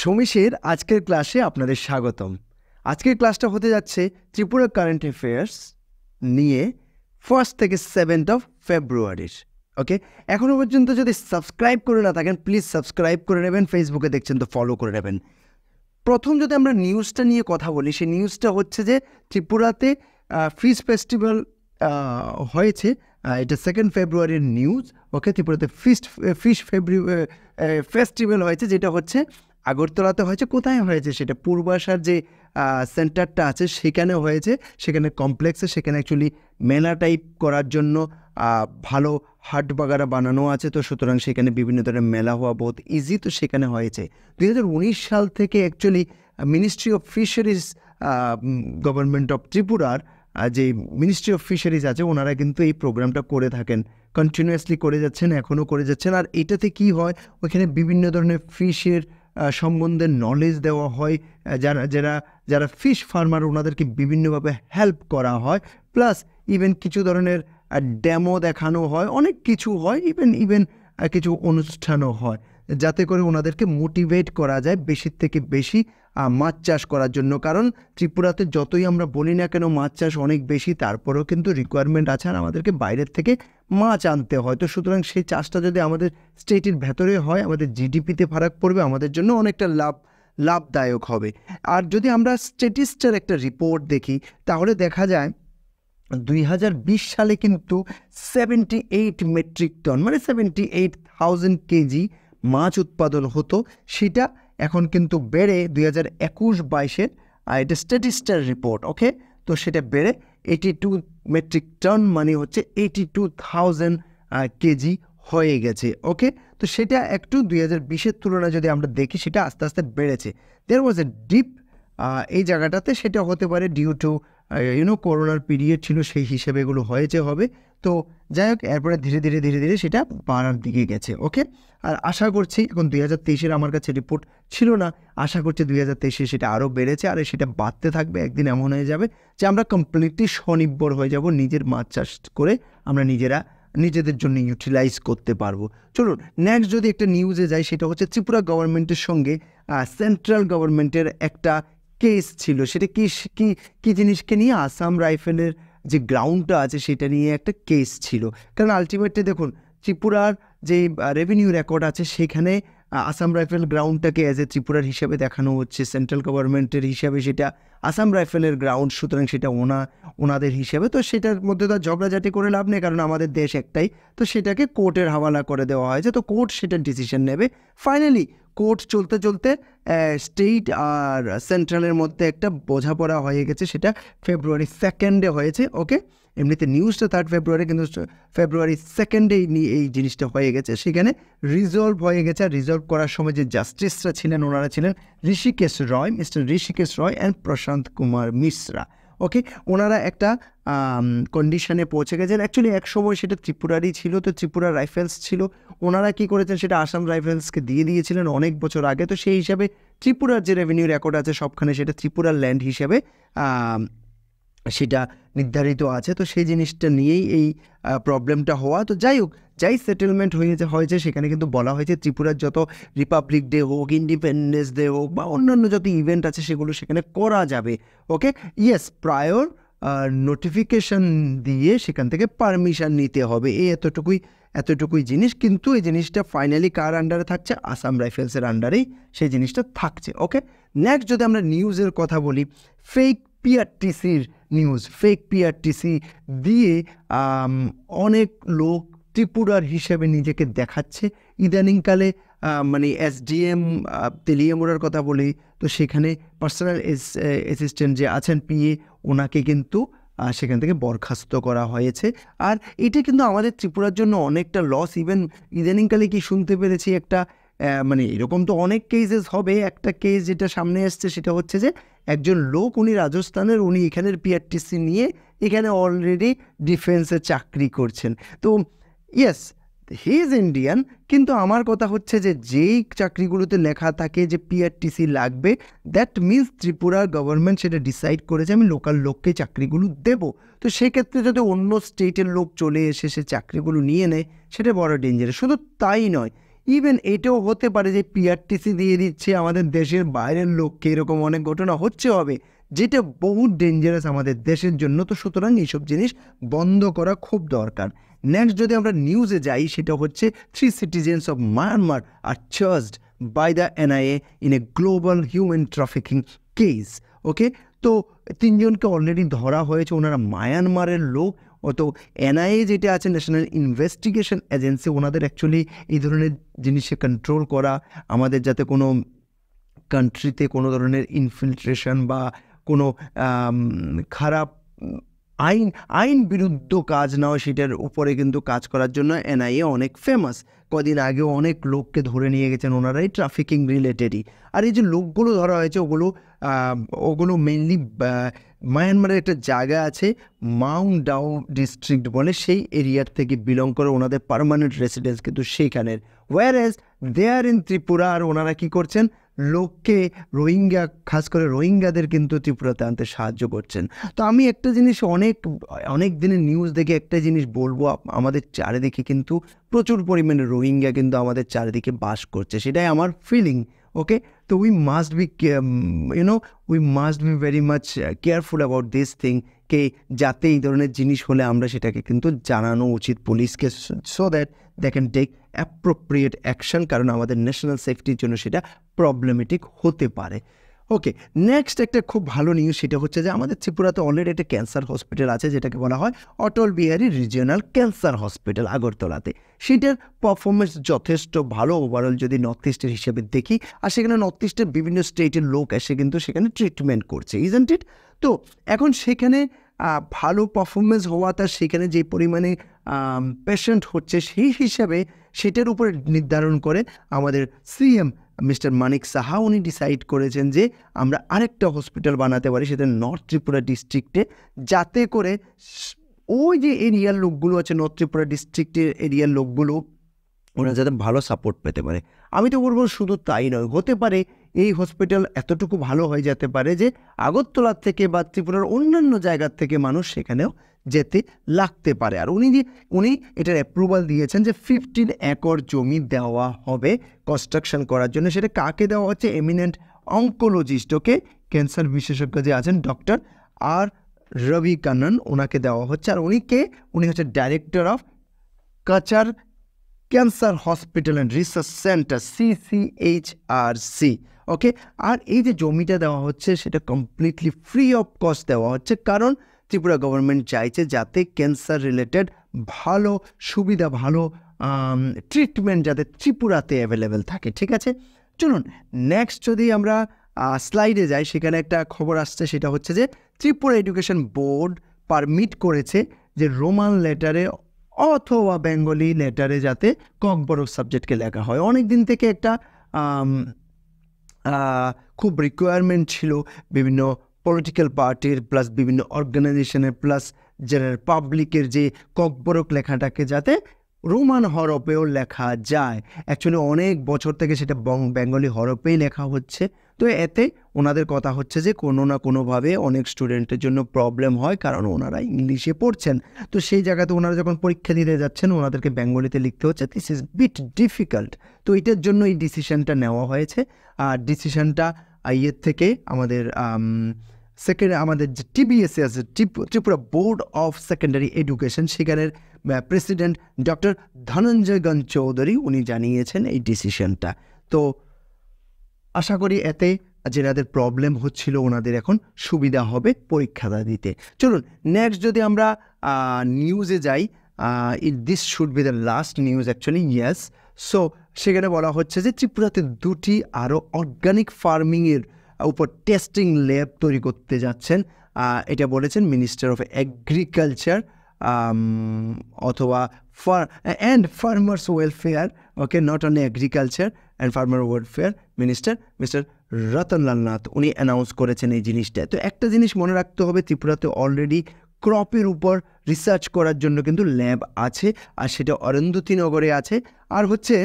সমীশের আজকের ক্লাসে আপনাদের স্বাগতম। আজকের ক্লাসটা হতে যাচ্ছে ত্রিপুরা কারেন্ট অ্যাফেয়ার্স নিয়ে 1 থেকে 7 ফেব্রুয়ারির। ওকে, এখনও পর্যন্ত যদি সাবস্ক্রাইব করে না থাকেন প্লিজ সাবস্ক্রাইব করে নেবেন, ফেসবুকে দেখছেন তো ফলো করে নেবেন। প্রথম যদি আমরা নিউজটা নিয়ে কথা বলি, সেই নিউজটা হচ্ছে যে ত্রিপুরাতে ফিশ ফেস্টিভ্যাল হয়েছে। এটা 2 ফেব্রুয়ারির নিউজ। ওকে, ত্রিপুরাতে ফিশ ফেস্টিভ্যাল হয়েছে, যেটা হচ্ছে আগরতলাতে হয়েছে। কোথায় হয়েছে সেটা? পূর্বাশার যে সেন্টারটা আছে সেখানে হয়েছে, সেখানে কমপ্লেক্সে, সেখানে অ্যাকচুয়ালি মেলা টাইপ করার জন্য ভালো হাট বাগারা বানানো আছে। তো সুতরাং সেখানে বিভিন্ন ধরনের মেলা হওয়া বহুত ইজি, তো সেখানে হয়েছে। 2019 সাল থেকে actually ministry of fisheries, government of ত্রিপুরার যে মিনিস্ট্রি অফ ফিশারিজ আছে, ওনারা কিন্তু এই প্রোগ্রামটা করে থাকেন, কন্টিনিউয়াসলি করে যাচ্ছেন, এখনও করে যাচ্ছেন। আর এটাতে কি হয়, ওইখানে বিভিন্ন ধরনের ফিশের সম্বন্ধে নলেজ দেওয়া হয়। যারা ফিশ ফার্মার ওনাদেরকে বিভিন্নভাবে হেল্প করা হয়, প্লাস ইভেন কিছু ধরনের ডেমো দেখানো হয়, অনেক কিছু হয়, ইভেন কিছু অনুষ্ঠানও হয়, যাতে করে ওনাদেরকে মোটিভেট করা যায় বেশির থেকে বেশি মাছ চাষ করার জন্য। কারণ ত্রিপুরাতে যতই আমরা বলি না কেন মাছ চাষ অনেক বেশি, তারপরেও কিন্তু রিকোয়ারমেন্ট আছে আর আমাদেরকে বাইরের থেকে মাছ আনতে হয়। তো সুতরাং সেই চাষটা যদি আমাদের স্টেটের ভেতরে হয়, আমাদের জিডিপিতে ফারাক পড়বে, আমাদের জন্য অনেকটা লাভদায়ক হবে। আর যদি আমরা স্ট্যাটিস্টার একটা রিপোর্ট দেখি, তাহলে দেখা যায় 2020 সালে কিন্তু 78 মেট্রিক টন, মানে 78,000 কেজি মাছ উৎপাদন হতো। সেটা এখন কিন্তু বেড়ে 2021-22-এর এটা স্ট্যাটিস্টার রিপোর্ট। ওকে, তো সেটা বেড়ে 82 মেট্রিক টন, মানে হচ্ছে 82,000 কেজি হয়ে গেছে। ওকে, তো সেটা একটু 2020-এর তুলনায় যদি আমরা দেখি, সেটা আস্তে আস্তে বেড়েছে। দেয়ার ওয়াজ এ ডিপ এই জায়গাটাতে। সেটা হতে পারে ডিউ টু করোনার পিরিয়ড ছিল, সেই হিসেবে এগুলো হবে। তো যাই হোক, এরপরে ধীরে ধীরে সেটা বাড়ার দিকে গেছে। ওকে, আর আশা করছি, এখন 2023-এর আমার কাছে রিপোর্ট ছিল না, আশা করছি 2023-এ সেটা আরও বেড়েছে, আর সেটা বাড়তে থাকবে। একদিন এমন হয়ে যাবে যে আমরা কমপ্লিটলি স্বনির্ভর হয়ে যাব, নিজের মাছ চাষ করে আমরা নিজেদের জন্য ইউটিলাইজ করতে পারবো। চলুন নেক্সট যদি একটা নিউজে যাই, সেটা হচ্ছে ত্রিপুরা গভর্নমেন্টের সঙ্গে সেন্ট্রাল গভর্নমেন্টের একটা কেস ছিল। সেটা কি জিনিসকে নিয়ে? আসাম রাইফেলের যে গ্রাউন্ডটা আছে সেটা নিয়ে একটা কেস ছিল। কারণ আলটিমেটলি দেখুন, ত্রিপুরার যে রেভিনিউ রেকর্ড আছে সেখানে আসাম রাইফেল গ্রাউন্ডটাকে অ্যাজ এ ত্রিপুরার হিসাবে দেখানো হচ্ছে, সেন্ট্রাল গভর্নমেন্টের হিসাবে সেটা আসাম রাইফেলের গ্রাউন্ড, সুতরাং সেটা ওনাদের হিসাবে। তো সেটার মধ্যে তো ঝগড়াঝাটি করে লাভ নেই, কারণ আমাদের দেশ একটাই। তো সেটাকে কোর্টের হাওয়ালা করে দেওয়া হয়েছে, তো কোর্ট সেটার ডিসিশন নেবে। ফাইনালি কোর্ট চলতে স্টেট আর সেন্ট্রালের মধ্যে একটা বোঝাপড়া হয়ে গেছে, সেটা February 2 হয়েছে। ওকে, এমনিতে নিউজটা 3 ফেব্রুয়ারি, কিন্তু February 2 এই জিনিসটা হয়ে গেছে, সেখানে রিজলভ হয়ে গেছে। আর রিজলভ করার সময় যে জাস্টিসরা ছিলেন, ওনারা ছিলেন মিস্টার ঋষিকেশ রয় অ্যান্ড প্রশান্ত কুমার মিশ্রা। ওকে, ওনারা একটা কন্ডিশনে পৌঁছে গেছেন। অ্যাকচুয়ালি এক সময় সেটা ত্রিপুরারই ছিল, তো ত্রিপুরা রাইফেলস ছিল। ওনারা কি করেছেন, সেটা আসাম রাইফেলসকে দিয়ে দিয়েছিলেন অনেক বছর আগে। তো সেই হিসাবে ত্রিপুরার যে রেভিনিউ রেকর্ড আছে সবখানে সেটা ত্রিপুরার ল্যান্ড হিসেবে সেটা নির্ধারিত আছে। তো সেই জিনিসটা নিয়েই এই প্রবলেমটা হওয়া। তো যাই হোক, যাই সেটেলমেন্ট হয়েছে সেখানে কিন্তু বলা হয়েছে ত্রিপুরার যত রিপাবলিক ডে হোক, ইন্ডিপেন্ডেন্স ডে হোক, বা অন্যান্য যত ইভেন্ট আছে সেগুলো সেখানে করা যাবে। ওকে, ইয়েস, প্রায়র নোটিফিকেশন দিয়ে সেখান থেকে পারমিশন নিতে হবে, এই এতটুকুই জিনিস। কিন্তু এই জিনিসটা ফাইনালি কার আন্ডারে থাকছে? আসাম রাইফেলসের আন্ডারেই সেই জিনিসটা থাকছে। ওকে, নেক্সট যদি আমরা নিউজের কথা বলি, ফেক পিআরটিসির নিউজ। ফেক পিআরটিসি দিয়ে অনেক লোক ত্রিপুরার হিসেবে নিজেকে দেখাচ্ছে ইদানিংকালে। মানে এসডিএম তেলিয়ামুড়ার কথা বলি, তো সেখানে পার্সোনাল অ্যাসিস্ট্যান্ট যে আছেন, পিএ, ওনাকে কিন্তু সেখান থেকে বরখাস্ত করা হয়েছে। আর এটা কিন্তু আমাদের ত্রিপুরার জন্য অনেকটা লস। ইদানিংকালে কি শুনতে পেরেছি একটা, মানে এরকম তো অনেক কেসেস হবে। একটা কেস যেটা সামনে এসছে সেটা হচ্ছে যে একজন লোক, উনি রাজস্থানের, উনি এখানের পিআরটিসি নিয়ে এখানে অলরেডি ডিফেন্সে চাকরি করছেন। তো ইয়েস, হি ইজ ইন্ডিয়ান, কিন্তু আমার কথা হচ্ছে যে যেই চাকরিগুলোতে লেখা থাকে যে পিআরটিসি লাগবে, দ্যাট মিনস ত্রিপুরার গভর্নমেন্ট সেটা ডিসাইড করেছে আমি লোকাল লোককে চাকরিগুলো দেব। তো সেক্ষেত্রে যদি অন্য স্টেটের লোক চলে এসে সে চাকরিগুলো নিয়ে নেয়, সেটা বড় ডেঞ্জারাস। শুধু তাই নয়, ইভেন এটাও হতে পারে যে পিআরটিসি দিয়ে দিচ্ছে আমাদের দেশের বাইরের লোককে, এরকম অনেক ঘটনা হচ্ছে হবে, যেটা বহু ডেঞ্জারাস আমাদের দেশের জন্য। তো সুতরাং এইসব জিনিস বন্ধ করা খুব দরকার। নেক্সট যদি আমরা নিউজে যাই, সেটা হচ্ছে 3 citizens of Myanmar are charged by the NIA in a global human trafficking case. ওকে, তো 3 জনকে অলরেডি ধরা হয়েছে, ওনারা মায়ানমারের লোক। তো এনআইএ যেটা আছে, ন্যাশনাল ইনভেস্টিগেশন এজেন্সি, ওনাদের অ্যাকচুয়ালি এই ধরনের জিনিসে কন্ট্রোল করা, আমাদের যাতে কোনো কান্ট্রিতে কোনো ধরনের ইনফিলট্রেশন বা কোনো খারাপ আইন বিরুদ্ধ কাজ না হয়, সেটার উপরে কিন্তু কাজ করার জন্য এনআইএ অনেক ফেমাস। কদিন আগেও অনেক লোককে ধরে নিয়ে গেছেন ওনারাই ট্রাফিকিং রিলেটেডই। আর এই যে লোকগুলো ধরা হয়েছে, ওগুলো মেনলি মায়ানমারের একটা জায়গা আছে মাউন্ট ডাউ ডিস্ট্রিক্ট বলে, সেই এরিয়ার থেকে বিলং করে, ওনাদের পার্মানেন্ট রেসিডেন্স কিন্তু সেইখানের। ওয়ারএজ দে আর ইন ত্রিপুরা। আর ওনারা কী করছেন, লোককে রোহিঙ্গা, খাস করে রোহিঙ্গাদের কিন্তু ত্রিপুরাতে আনতে সাহায্য করছেন। তো আমি একটা জিনিস অনেক দিনের নিউজ দেখে একটা জিনিস বলবো, আমাদের চারিদিকে কিন্তু প্রচুর পরিমাণে রোহিঙ্গা কিন্তু আমাদের চারিদিকে বাস করছে, সেটাই আমার ফিলিং। ওকে, তো we must be very much careful about this thing, কে যাতে এই ধরনের জিনিস হলে আমরা সেটাকে কিন্তু জানানো উচিত পুলিশকে, so that they can take appropriate action, কারণ আমাদের ন্যাশনাল সেফটির জন্য সেটা প্রবলেমেটিক হতে পারে। ওকে, নেক্সট একটা খুব ভালো নিউজ, সেটা হচ্ছে যে আমাদের ত্রিপুরাতে অলরেডি একটা ক্যান্সার হসপিটাল আছে, যেটাকে বলা হয় অটল বিহারী রিজিওনাল ক্যান্সার হসপিটাল আগরতলাতে। সেটার পারফরমেন্স যথেষ্ট ভালো ওভারঅল যদি নর্থ ইস্টের হিসেবে দেখি। আর সেখানে নর্থ ইস্টের বিভিন্ন স্টেটের লোক এসে কিন্তু সেখানে ট্রিটমেন্ট করছে, ইজন্ট ইট? তো এখন সেখানে ভালো পারফরমেন্স হওয়া, তার সেখানে যে পরিমাণে পেশেন্ট হচ্ছে, সেই হিসাবে সেটার উপরে নির্ধারণ করে আমাদের সিএম মিস্টার মানিক সাহা উনি ডিসাইড করেছেন যে আমরা আরেকটা হসপিটাল বানাতে পারি, সেটা নর্থ ত্রিপুরা ডিস্ট্রিক্টে, যাতে করে ওই যে এরিয়ার লোকগুলো আছে, নর্থ ত্রিপুরা ডিস্ট্রিক্টের এরিয়ার লোকগুলো, ওরা যাতে ভালো সাপোর্ট পেতে পারে। আমি তো বলবো শুধু তাই নয়, হতে পারে এই হসপিটাল এতটুকু ভালো হয়ে যেতে পারে যে আগরতলার থেকে বা ত্রিপুরার অন্যান্য জায়গার থেকে মানুষ সেখানেও যেতে লাগতে পারে। আর উনি এটার অ্যাপ্রুভাল দিয়েছেন যে 15 একর জমি দেওয়া হবে কনস্ট্রাকশন করার জন্য। সেটা কাকে দেওয়া হচ্ছে? এমিনেন্ট অঙ্কোলজিস্ট, ওকে, ক্যান্সার বিশেষজ্ঞ যে আছেন ডক্টর আর রবি কানন, ওনাকে দেওয়া হচ্ছে। আর উনি হচ্ছে ডাইরেক্টর অফ কাচার cancer hospital and research centre, CCHRC। ওকে, আর এই যে জমিটা দেওয়া হচ্ছে সেটা কমপ্লিটলি ফ্রি অফ কস্ট দেওয়া হচ্ছে, কারণ ত্রিপুরা গভর্নমেন্ট চাইছে যাতে ক্যান্সার রিলেটেড ভালো সুবিধা, ভালো ট্রিটমেন্ট যাতে ত্রিপুরাতে অ্যাভেলেবেল থাকে। ঠিক আছে, চলুন নেক্সট যদি আমরা স্লাইডে যাই, সেখানে একটা খবর আসছে, সেটা হচ্ছে যে ত্রিপুরা এডুকেশন বোর্ড পারমিট করেছে যে রোমান লেটারে অথবা বেঙ্গলি লেটারে যাতে ককবরক সাবজেক্টকে লেখা হয়। অনেক দিন থেকে একটা খুব রিকোয়ারমেন্ট ছিল বিভিন্ন পলিটিক্যাল পার্টির, প্লাস বিভিন্ন অর্গানাইজেশনের, প্লাস জেনারেল পাবলিকের, যে ককবরক লেখাটাকে যাতে রোমান হরফেও লেখা যায়। অ্যাকচুয়ালি অনেক বছর থেকে সেটা বেঙ্গলি হরফেই লেখা হচ্ছে। তো এতে ওনাদের কথা হচ্ছে যে কোনো না কোনোভাবে অনেক স্টুডেন্টের জন্য প্রবলেম হয়, কারণ ওনারা ইংলিশে পড়ছেন। তো সেই জায়গাতে ওনারা যখন পরীক্ষা দিতে যাচ্ছেন, ওনাদেরকে বেঙ্গলিতে লিখতে হচ্ছে। This is bit difficult. তো এটার জন্য এই ডিসিশনটা নেওয়া হয়েছে। আর ডিসিশনটা ইয়ের থেকে আমাদের আমাদের যে TBSE আছে, Tripura board of secondary education, সেখানের প্রেসিডেন্ট ডক্টর ধনঞ্জয় গণ চৌধুরী উনি জানিয়েছেন এই ডিসিশনটা। তো আশা করি এতে যেনাদের প্রবলেম হচ্ছিল ওনাদের এখন সুবিধা হবে পরীক্ষাটা দিতে। চলুন নেক্সট যদি আমরা নিউজে যাই, this should be the last news actually, yes. So সেখানে বলা হচ্ছে যে ত্রিপুরাতে 2টি আরও অর্গানিক ফার্মিংয়ের উপর টেস্টিং ল্যাব তৈরি করতে যাচ্ছেন। এটা বলেছেন মিনিস্টার অফ এগ্রিকালচার অথবা farmers welfare, okay, not only agriculture and farmer welfare minister mister Ratanlal Nath, উনি অ্যানাউন্স করেছেন এই জিনিসটা। তো একটা জিনিস মনে রাখতে হবে, ত্রিপুরাতে অলরেডি ক্রপের উপর রিসার্চ করার জন্য কিন্তু ল্যাব আছে, আর সেটা অরুন্ধতী নগরে আছে। আর হচ্ছে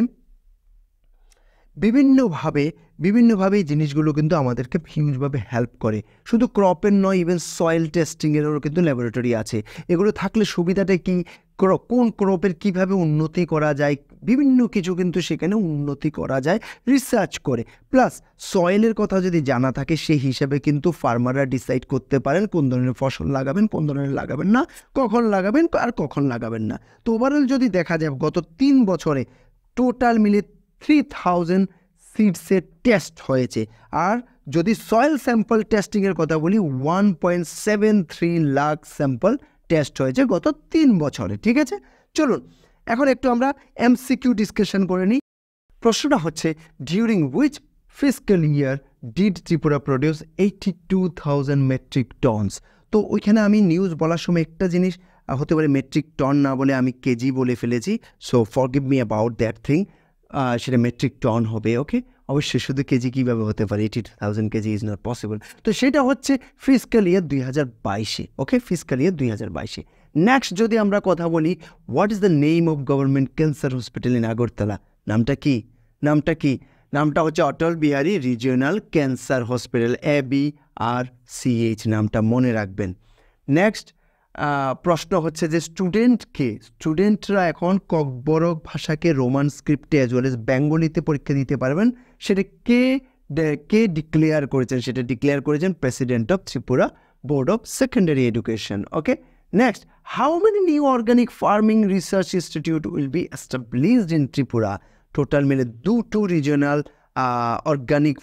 বিভিন্নভাবে বিভিন্নভাবে এই জিনিসগুলো কিন্তু আমাদেরকে হিউজভাবে হেল্প করে। শুধু ক্রপের নয়, ইভেন সয়েল টেস্টিংয়েরও কিন্তু ল্যাবরেটরি আছে। এগুলো থাকলে সুবিধাটা কি, কোন ক্রপের কীভাবে উন্নতি করা যায়, বিভিন্ন কিছু কিন্তু সেখানে উন্নতি করা যায় রিসার্চ করে। প্লাস সয়েলের কথা যদি জানা থাকে সেই হিসাবে কিন্তু ফার্মাররা ডিসাইড করতে পারেন কোন ধরনের ফসল লাগাবেন, কোন ধরনের লাগাবেন না, কখন লাগাবেন আর কখন লাগাবেন না। তো ওভারঅল যদি দেখা যায় গত 3 বছরে টোটাল মিলে 3000 সিডসের টেস্ট হয়েছে। আর যদি সয়েল স্যাম্পল টেস্টিংয়ের কথা বলি 1.73 লাখ স্যাম্পল টেস্ট হয়েছে গত 3 বছরে। ঠিক আছে, চলুন এখন একটু আমরা এমসিকিউ ডিসকাশন করে নিই। প্রশ্নটা হচ্ছে, during which fiscal year did Tripura produce 82,000 metric tonnes? তো ওইখানে আমি নিউজ বলার সময় একটা জিনিস হতে পারে মেট্রিক টন না বলে আমি কেজি বলে ফেলেছি, so forgive me about that thing. সেটা মেট্রিক টন হবে। ওকে, অবশ্যই শুধু কেজি কীভাবে হতে পারে, 80,000 কেজি ইজ নট পসিবল। তো সেটা হচ্ছে ফিসক্যাল ইয়ার 2022-এ। ওকে, ফিসক্যাল ইয়ার 2022-এ। নেক্সট যদি আমরা কথা বলি, what is the name of government cancer hospital in Agartala? নামটা কি? নামটা হচ্ছে Atal Bihari regional cancer hospital, ABRCH, নামটা মনে রাখবেন। নেক্সট প্রশ্ন হচ্ছে যে স্টুডেন্টরা এখন ককবরক ভাষাকে রোমান স্ক্রিপ্টে অ্যাজ ওয়েল এজ বেঙ্গলিতে পরীক্ষা দিতে পারবেন। সেটা কে ডিক্লেয়ার করেছেন? সেটা ডিক্লেয়ার করেছেন president of Tripura board of secondary education. Okay, next, how many new organic farming research institute will be established in Tripura? Total মিলে 2 রিজিওনাল অর্গানিক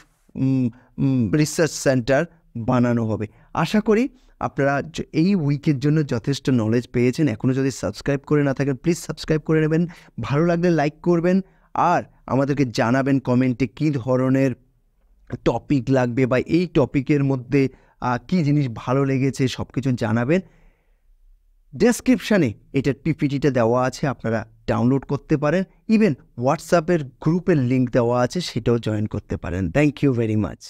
রিসার্চ সেন্টার বানানো হবে। আশা করি আপনারা এই উইকের জন্য যথেষ্ট নলেজ পেয়েছেন। এখনও যদি সাবস্ক্রাইব করে না থাকেন প্লিজ সাবস্ক্রাইব করে নেবেন, ভালো লাগলে লাইক করবেন, আর আমাদেরকে জানাবেন কমেন্টে কী ধরনের টপিক লাগবে বা এই টপিকের মধ্যে কী জিনিস ভালো লেগেছে সব কিছু জানাবেন। ডেসক্রিপশানে এটার পিপিটিটা দেওয়া আছে, আপনারা ডাউনলোড করতে পারেন। ইভেন হোয়াটসঅ্যাপের গ্রুপের লিঙ্ক দেওয়া আছে, সেটাও জয়েন করতে পারেন। Thank you very much.